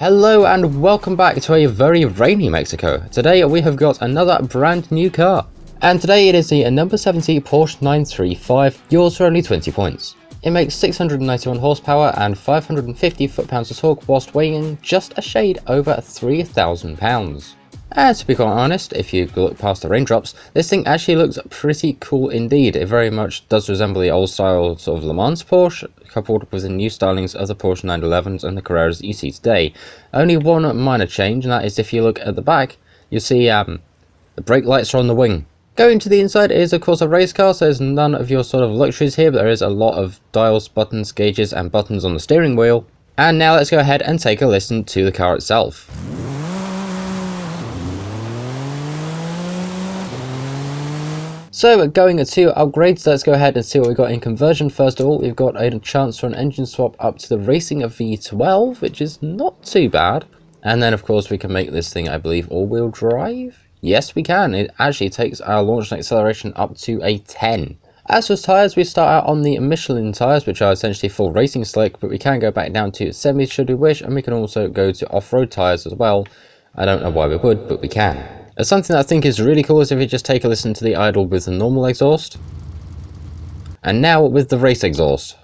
Hello and welcome back to a very rainy Mexico. Today we have got another brand new car. And today it is the number 70 Porsche 935, yours for only 20 points. It makes 691 horsepower and 550 foot-pounds of torque whilst weighing just a shade over 3,000 pounds. And to be quite honest, if you look past the raindrops, this thing actually looks pretty cool indeed. It very much does resemble the old style sort of Le Mans Porsche, coupled with the new stylings of the Porsche 911s and the Carreras that you see today. Only one minor change, and that is if you look at the back, you see the brake lights are on the wing. Going to the inside is of course a race car, so there's none of your sort of luxuries here, but there is a lot of dials, buttons, gauges and buttons on the steering wheel. And now let's go ahead and take a listen to the car itself. So going to upgrades, let's go ahead and see what we've got in conversion. First of all, we've got a chance for an engine swap up to the Racing V12, which is not too bad. And then of course we can make this thing, I believe, all-wheel drive. Yes, we can. It actually takes our launch and acceleration up to a 10. As for tyres, we start out on the Michelin tyres, which are essentially full racing slick, but we can go back down to semi should we wish, and we can also go to off-road tyres as well. I don't know why we would, but we can. Something that I think is really cool is if you just take a listen to the idle with the normal exhaust. And now with the race exhaust.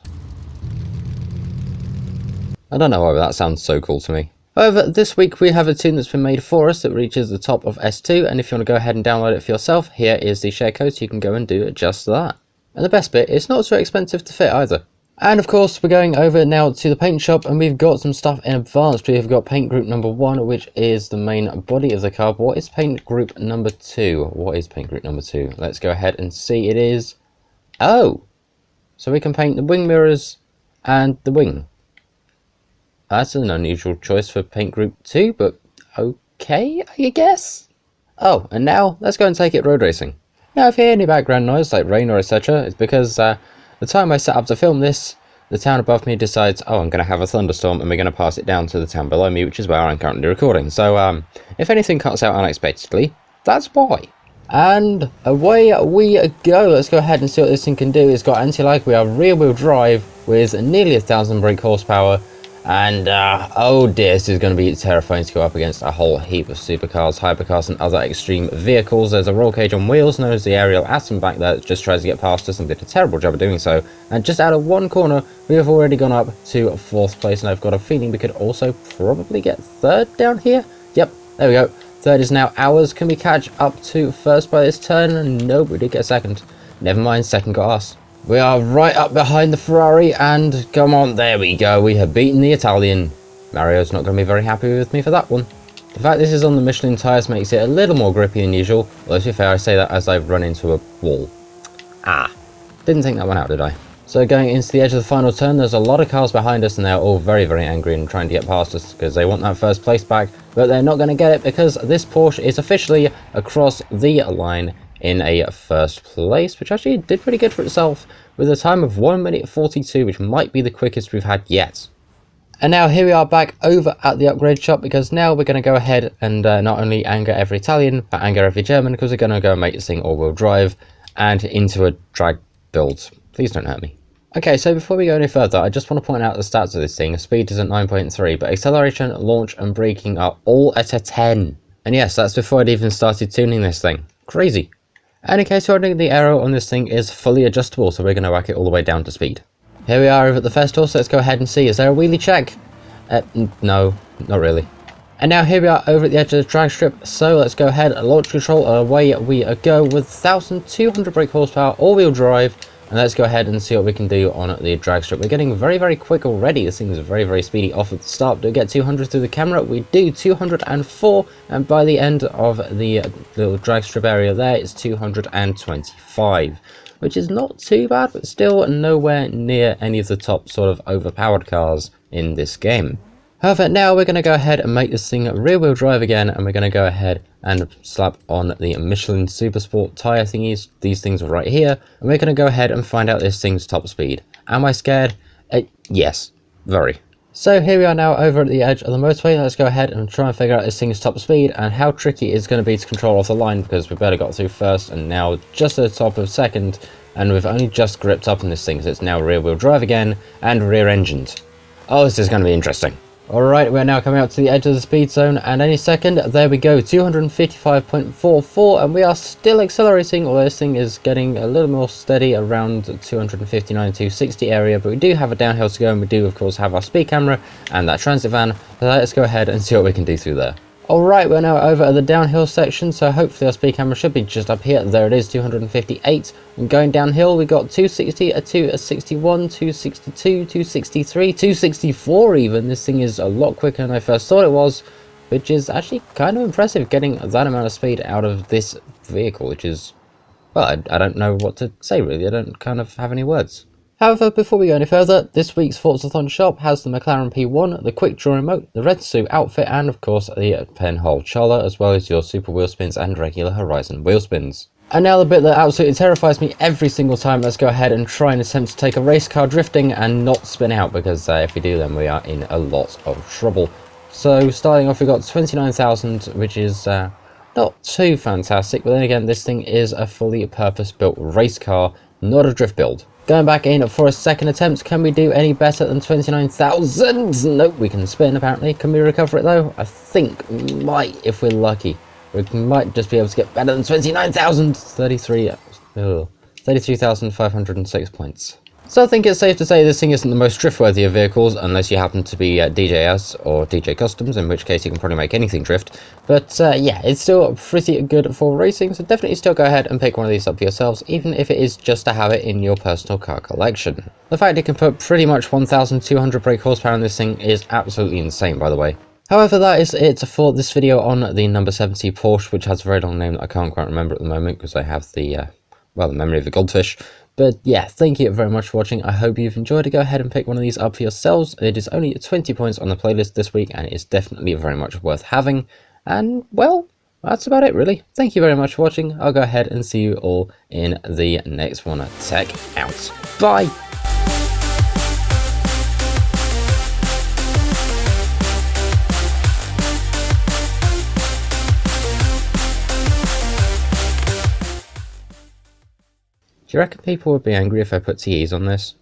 I don't know why that sounds so cool to me. However, this week we have a tune that's been made for us that reaches the top of S2, and if you want to go ahead and download it for yourself, here is the share code so you can go and do just that. And the best bit, it's not so expensive to fit either. And of course, we're going over now to the paint shop, and we've got some stuff in advance. We've got paint group number 1, which is the main body of the car. But what is paint group number 2? What is paint group number 2? Let's go ahead and see. It is... oh! So we can paint the wing mirrors and the wing. That's an unusual choice for paint group 2, but okay, I guess? Oh, and now let's go and take it road racing. Now, if you hear any background noise like rain or etc., it's because the time I set up to film this, the town above me decides, oh, I'm going to have a thunderstorm and we're going to pass it down to the town below me, which is where I'm currently recording. So, if anything cuts out unexpectedly, that's why. And away we go. Let's go ahead and see what this thing can do. It's got anti-lag, we are rear-wheel drive with nearly 1,000 brake horsepower. And, oh dear, this is going to be terrifying to go up against a whole heap of supercars, hypercars and other extreme vehicles. There's a roll cage on wheels known as the Aerial Atom back there that just tries to get past us and did a terrible job of doing so. And just out of one corner, we have already gone up to 4th place, and I've got a feeling we could also probably get 3rd down here. Yep, there we go. 3rd is now ours. Can we catch up to 1st by this turn? No, we did get 2nd. Never mind, 2nd got us. We are right up behind the Ferrari, and come on, there we go, we have beaten the Italian. Mario's not going to be very happy with me for that one. The fact this is on the Michelin tyres makes it a little more grippy than usual, although to be fair, I say that as I've run into a wall. Didn't think that one out, did I? So going into the edge of the final turn, there's a lot of cars behind us, and they're all very, very angry and trying to get past us because they want that 1st place back, but they're not going to get it because this Porsche is officially across the line in a 1st place, which actually did pretty good for itself with a time of 1 minute 42, which might be the quickest we've had yet. And now here we are back over at the upgrade shop, because now we're going to go ahead and not only anger every Italian, but anger every German, because we're going to go and make this thing all-wheel drive and into a drag build. Please don't hurt me. Okay, so before we go any further, I just want to point out the stats of this thing. Speed is at 9.3, but acceleration, launch and braking are all at a 10. And yes, that's before I'd even started tuning this thing. Crazy. And in case you're wondering, the aero on this thing is fully adjustable, so we're going to whack it all the way down to speed. Here we are over at the festival, so let's go ahead and see. Is there a wheelie check? No, not really. And now here we are over at the edge of the drag strip, so let's go ahead, launch control, away we go with 1,200 brake horsepower, all-wheel drive, and let's go ahead and see what we can do on the drag strip. We're getting very, very quick already. This thing is very, very speedy off at the start. Do we get 200 through the camera? We do, 204, and by the end of the little drag strip area there, it's 225, which is not too bad, but still nowhere near any of the top sort of overpowered cars in this game. However, now we're going to go ahead and make this thing rear-wheel drive again, and we're going to go ahead and slap on the Michelin Supersport tyre thingies. These things are right here, and we're going to go ahead and find out this thing's top speed. Am I scared? Yes, very. So here we are now over at the edge of the motorway. Let's go ahead and try and figure out this thing's top speed and how tricky it's going to be to control off the line, because we've barely got through 1st and now just at the top of 2nd, and we've only just gripped up on this thing, so it's now rear-wheel drive again and rear-engined. Oh, this is going to be interesting. Alright, we're now coming up to the edge of the speed zone, and any second, there we go, 255.44, and we are still accelerating, although this thing is getting a little more steady around 259, 260 area, but we do have a downhill to go, and we do of course have our speed camera and that transit van, so let's go ahead and see what we can do through there. Alright, we're now over at the downhill section, so hopefully our speed camera should be just up here. There it is, 258. And going downhill, we got 260, a 261, 262, 263, 264 even. This thing is a lot quicker than I first thought it was, which is actually kind of impressive, getting that amount of speed out of this vehicle, which is, well, I don't know what to say really. I don't kind of have any words. However, before we go any further, this week's Forzathon shop has the McLaren P1, the quick draw remote, the red suit outfit, and of course the penhole cholla, as well as your super wheel spins and regular Horizon wheel spins. And now the bit that absolutely terrifies me every single time, let's go ahead and try and attempt to take a race car drifting and not spin out, because if we do then we are in a lot of trouble. So starting off we got 29,000, which is not too fantastic, but then again this thing is a fully purpose built race car, not a drift build. Going back in for a second attempt, can we do any better than 29,000? Nope, we can spin apparently. Can we recover it though? I think we might if we're lucky. We might just be able to get better than 29,000. 33,506 points. So I think it's safe to say this thing isn't the most drift-worthy of vehicles, unless you happen to be DJS or DJ Customs, in which case you can probably make anything drift. But yeah, it's still pretty good for racing, so definitely still go ahead and pick one of these up for yourselves, even if it is just to have it in your personal car collection. The fact it can put pretty much 1,200 brake horsepower in this thing is absolutely insane, by the way. However, that is it for this video on the number 70 Porsche, which has a very long name that I can't quite remember at the moment, because I have the, well, the memory of a goldfish. But yeah, thank you very much for watching. I hope you've enjoyed it. Go ahead and pick one of these up for yourselves. It is only 20 points on the playlist this week, and it's definitely very much worth having. And, well, that's about it, really. Thank you very much for watching. I'll go ahead and see you all in the next one. Tech out. Bye! Do you reckon people would be angry if I put TEs on this?